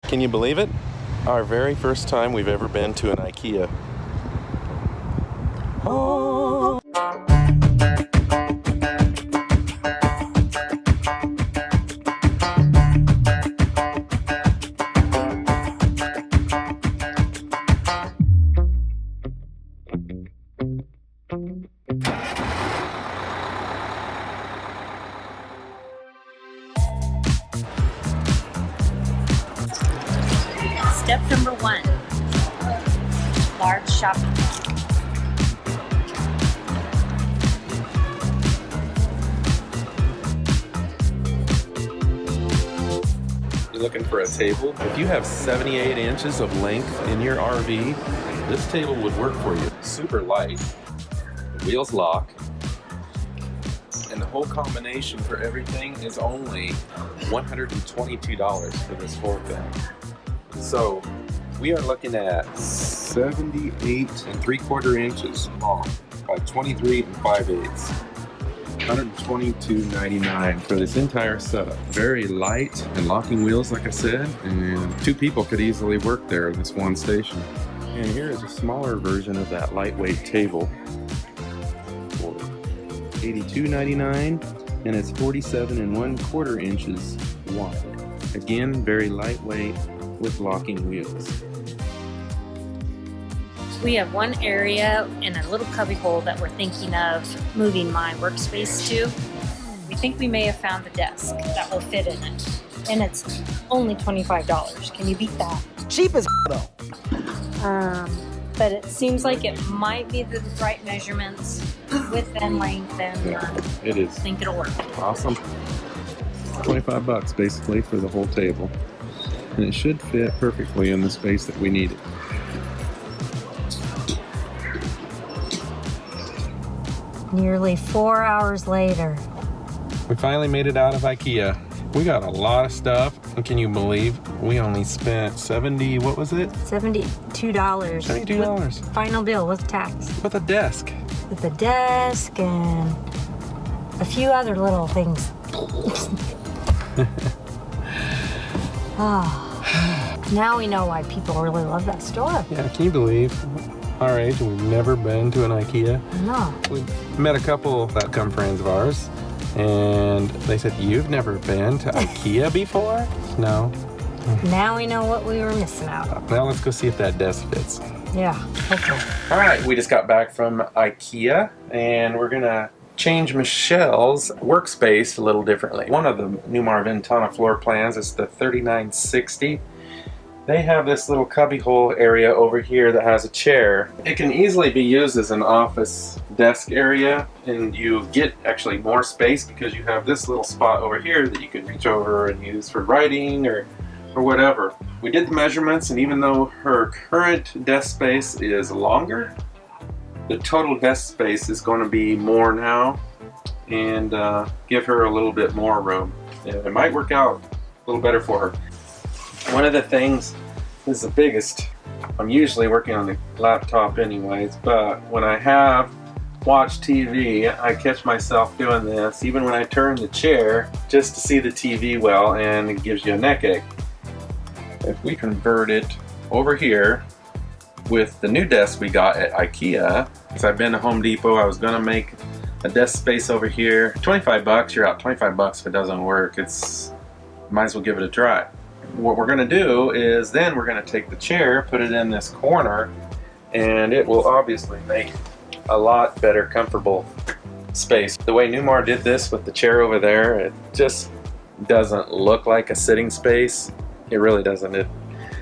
Can you believe it? Our very first time we've ever been to an Ikea. Oh. Step number 1, large shopping bag. You're looking for a table? If you have 78 inches of length in your RV, this table would work for you. Super light, the wheels lock, and the whole combination for everything is only $122 for this whole thing. So we are looking at 78 3/4 inches long by 23 5/8. $122.99 for this entire setup. Very light and locking wheels, like I said, and 2 people could easily work there in this one station. And here is a smaller version of that lightweight table for $82.99, and it's 47 1/4 inches wide. Again, very lightweight with locking wheels. We have one area and a little cubby hole that we're thinking of moving my workspace to. We think we may have found the desk that will fit in it. And it's only $25. Can you beat that? Cheap as though. But it seems like it might be the right measurements, width and length, and It is. I think it'll work. Awesome. $25 basically for the whole table. And it should fit perfectly in the space that we need it. Nearly 4 hours later. We finally made it out of Ikea. We got a lot of stuff, and can you believe we only spent what was it? $72. $72. Final bill with tax. With a desk. With a desk and a few other little things. Now we know why people really love that store. Yeah, can you believe our age we've never been to an Ikea? No. We met a couple that come friends of ours, and they said, "You've never been to Ikea before?" No. Now we know what we were missing out. Now let's go see if that desk fits. Yeah, hopefully. All right, we just got back from Ikea, and we're gonna change Michelle's workspace a little differently. One of the new Ventana floor plans is the 3960. They have this little cubbyhole area over here that has a chair. It can easily be used as an office desk area, and you get actually more space because you have this little spot over here that you can reach over and use for writing or whatever. We did the measurements, and even though her current desk space is longer, the total desk space is going to be more now, and give her a little bit more room. And it might work out a little better for her. One of the things is the biggest. I'm usually working on the laptop anyways, but when I have watched TV, I catch myself doing this even when I turn the chair just to see the TV well, and it gives you a neck ache. If we convert it over here with the new desk we got at Ikea, because I've been to Home Depot, I was gonna make a desk space over here. $25, you're out $25 if it doesn't work. Might as well give it a try. What we're gonna do is then we're gonna take the chair, put it in this corner, and it will obviously make a lot better comfortable space. The way Newmar did this with the chair over there, it just doesn't look like a sitting space. It really doesn't. It's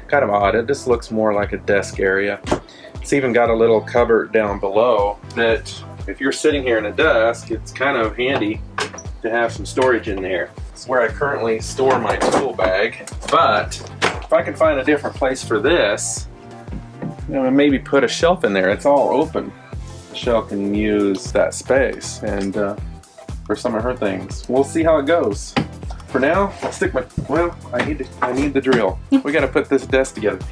kind of odd. It just looks more like a desk area. It's even got a little cupboard down below that if you're sitting here in a desk, it's kind of handy to have some storage in there. It's where I currently store my tool bag, but if I can find a different place for this, maybe put a shelf in there. It's all open. Michelle can use that space and for some of her things. We'll see how it goes. For now, I'll stick I need the drill. We gotta put this desk together.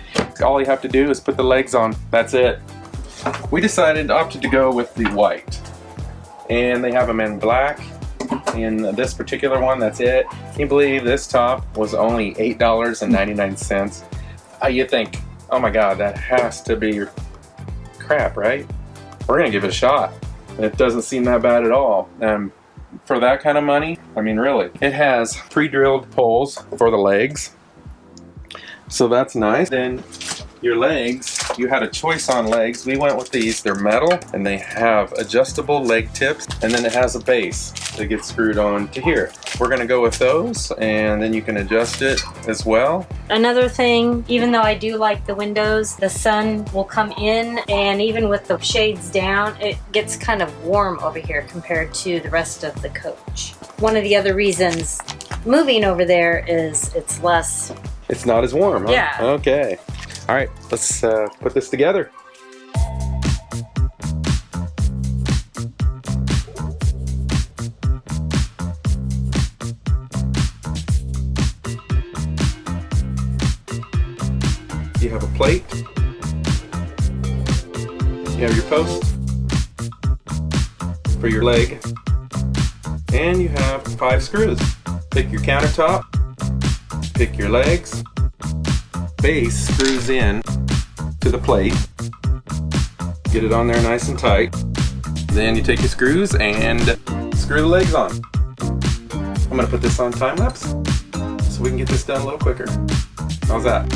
All you have to do is put the legs on. That's it. We opted to go with the white. And they have them in black In this particular one, that's it. Can you believe this top was only $8.99? You think, oh my God, that has to be crap, right? We're gonna give it a shot. It doesn't seem that bad at all. For that kind of money, I mean, really. It has pre-drilled holes for the legs, so that's nice. Then your legs, you had a choice on legs. We went with these. They're metal and they have adjustable leg tips, and then it has a base that gets screwed on to here. We're gonna go with those, and then you can adjust it as well. Another thing, even though I do like the windows, the sun will come in, and even with the shades down, it gets kind of warm over here compared to the rest of the coach. One of the other reasons moving over there is it's not as warm, huh? Yeah. Okay. All right, let's put this together. You have a plate. You have your post for your leg. And you have 5 screws. Pick your countertop. Pick your legs. Base screws in to the plate. Get it on there nice and tight. Then you take your screws and screw the legs on. I'm gonna put this on time lapse so we can get this done a little quicker. How's that?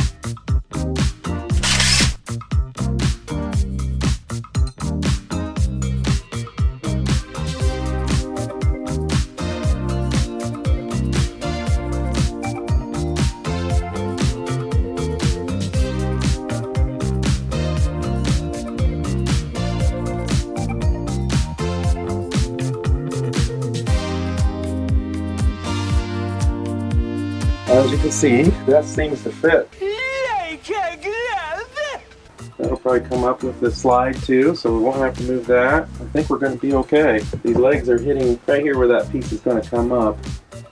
As you can see, that seems to fit. That'll probably come up with the slide too, so we won't have to move that. I think we're going to be okay. These legs are hitting right here where that piece is going to come up.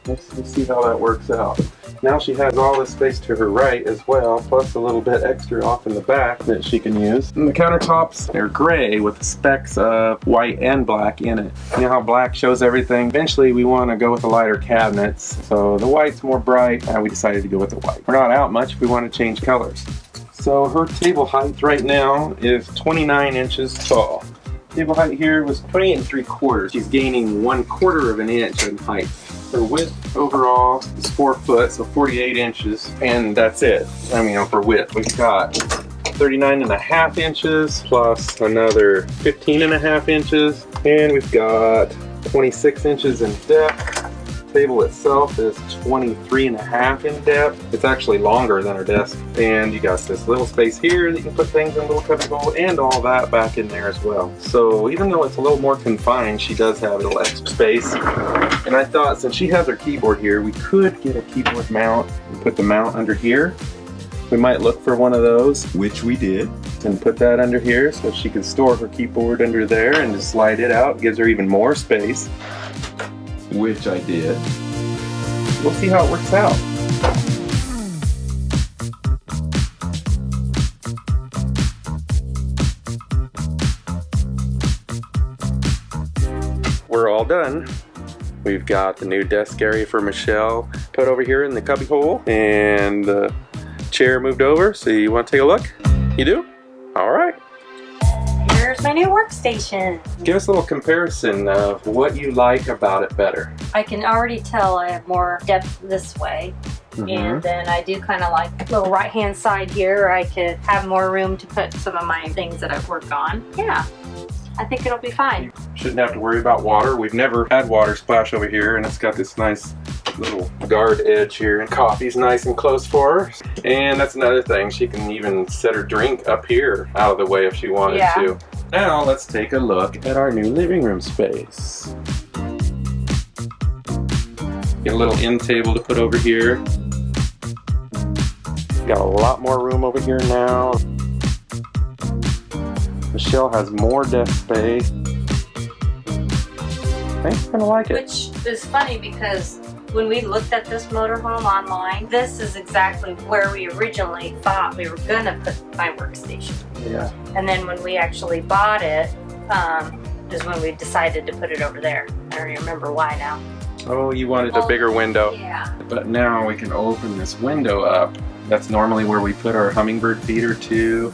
Let's see how that works out. Now she has all this space to her right as well, plus a little bit extra off in the back that she can use. And the countertops are gray with specks of white and black in it. You know how black shows everything? Eventually we want to go with the lighter cabinets, so the white's more bright, and we decided to go with the white. We're not out much if we want to change colors. So her table height right now is 29 inches tall. Table height here was 28 3/4. She's gaining 1/4 of an inch in height. Her width overall is 4 foot, so 48 inches, and that's it. I mean, for width, we've got 39.5 inches plus another 15.5 inches, and we've got 26 inches in depth. The table itself is 23.5 in depth. It's actually longer than our desk, and you got this little space here that you can put things in a little cubby hole, and all that back in there as well. So even though it's a little more confined, she does have a little extra space. And I thought, since she has her keyboard here, we could get a keyboard mount and put the mount under here. We might look for one of those, which we did, and put that under here so she can store her keyboard under there and just slide it out. It gives her even more space, which I did. We'll see how it works out. We're all done. We've got the new desk area for Michelle put over here in the cubby hole, and the chair moved over. So you want to take a look? You do? All right. Here's my new workstation. Give us a little comparison of what you like about it better. I can already tell I have more depth this way. And then I do kind of like the little right hand side here. I could have more room to put some of my things that I've worked on. Yeah, I think it'll be fine. You shouldn't have to worry about water. We've never had water splash over here, and it's got this nice little guard edge here, and coffee's nice and close for her. And that's another thing, she can even set her drink up here out of the way if she wanted to. Now let's take a look at our new living room space. Get a little end table to put over here. Got a lot more room over here now. Michelle has more desk space. I think I'm gonna like it. Which is funny because when we looked at this motorhome online, this is exactly where we originally thought we were gonna put my workstation. Yeah. And then when we actually bought it, is when we decided to put it over there. I don't remember why now. Oh, you wanted a bigger window. Yeah. But now we can open this window up. That's normally where we put our hummingbird feeder too.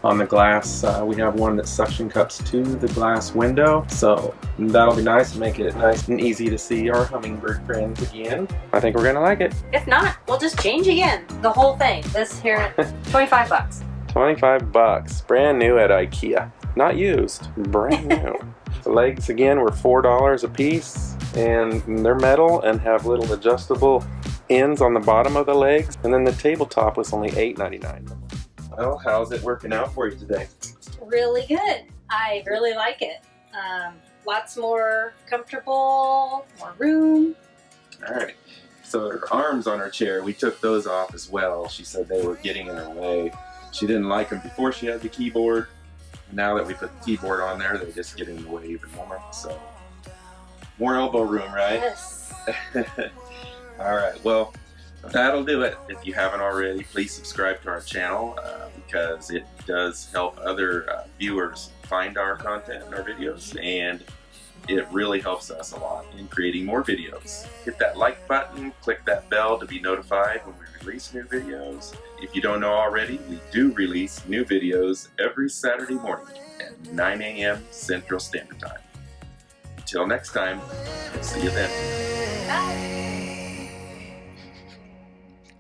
On the glass, we have one that suction cups to the glass window. So that'll be nice to make it nice and easy to see our hummingbird friends again. I think we're gonna like it. If not, we'll just change again. The whole thing. This here, 25 bucks. 25 bucks, brand new at Ikea. Not used, brand new. The legs again were $4 a piece, and they're metal and have little adjustable ends on the bottom of the legs. And then the tabletop was only $8.99. Well, how's it working out for you today? Really good. I really like it. Lots more comfortable, more room. All right. So her arms on her chair, we took those off as well. She said they were getting in her way. She didn't like them before she had the keyboard. Now that we put the keyboard on there, they just get in the way even more. So more elbow room, right? Yes. All right. Well, that'll do it. If you haven't already, please subscribe to our channel because it does help other viewers find our content and our videos, and it really helps us a lot in creating more videos. Hit that like button, click that bell to be notified when we release new videos. If you don't know already, we do release new videos every Saturday morning at 9 a.m. Central Standard Time. Until next time, see you then. Bye.